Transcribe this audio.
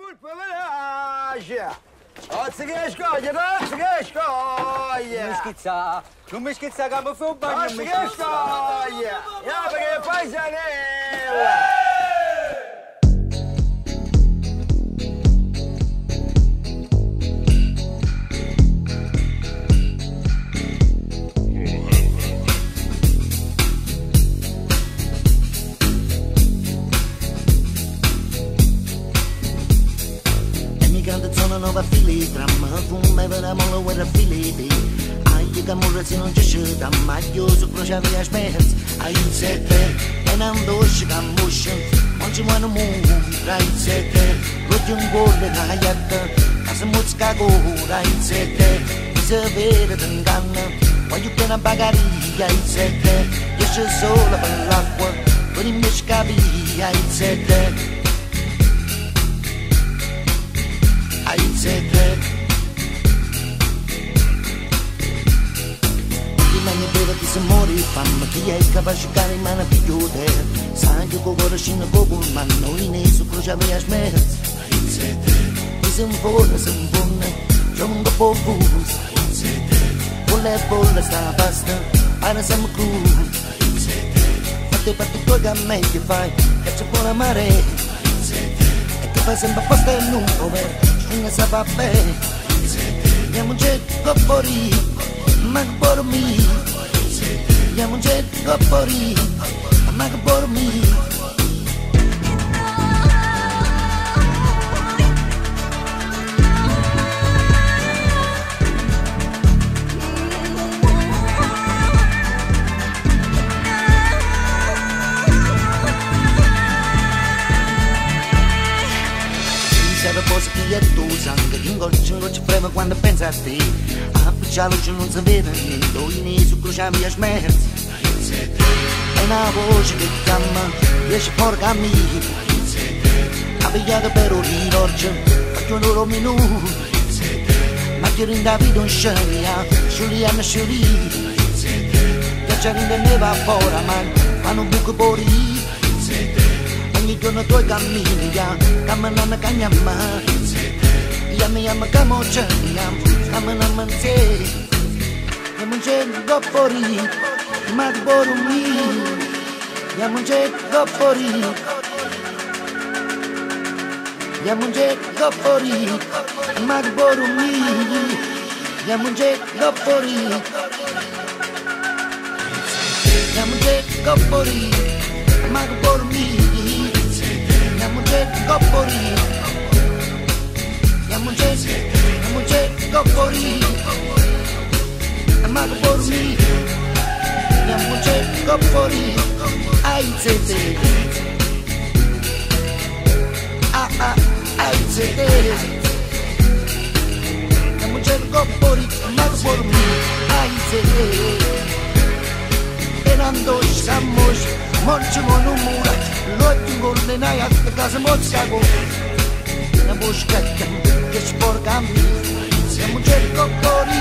colpa veloce! Oggi che scoglie, oggi che scoglie! Non mi schizza che mi fa un bagno! Oggi che scoglie! Io perché fai sanella! Zona nuova filigramma, fume vedemolo guerra filipi. Ai che morre se non ci sceda, ma io su croce via smerz. Ai sette, e non dosci che musci, non ci muoiono mura. Ai sette, roggi un gol da iatta, a se muzzica cura. Ai sette, mi se vede t'inganna, voglio che una bagaria. Ai sette, esce sola per l'acqua, con i miei scavi. Ai sette, ai sette, rimane beve che se muore fama, chi è capace di cari mano pigliute, sai che con cuore scende con un manno, in esso croce via smerz. Ai sette, mi se un buone, c'è un po' bus. Ai sette, bolle sta pasta, pane siamo cruz. Ai sette, fatti tuoi gammetti che fai, che c'è buona mare. Ai sette, e che fai sempre posta e non come. Inga sa va bene, andiamo un getto fuori, ma che por me. Andiamo un getto fuori, ma che por me. Cosa che è tu sangue, che ingoccia preme quando pensa a te. A picccia luce non si vede niente, in su croce via smerz. È una voce che chiama, riesce porca mia. Ha pigliato per un ritorcio, faccio un loro minuto. Ma che rinda vita un sceglia, sciuliamo sciuli. Che c'è rinda ne va fuori, ma non buco fuori. Ogni giorno tuoi cammini, camminano cagnamma. Yamma camocciam, camminano insieme. Yamma un getto fuori, ma che por me. Yamma un getto fuori. Yamma un getto fuori, ma che por me. Yamma un getto fuori. Yamma un getto fuori, ma che por me. Andiamo un getto fuori, andiamo un getto fuori, ma che por me. Andiamo un getto fuori, ai sette, ai sette. Andiamo un getto fuori, ma che por me, ai sette. E non dosciamo, morciamo non mura. L'occhio golle nai a casa mozzago, la bosca che sporca mi, siamo un cerco fuori.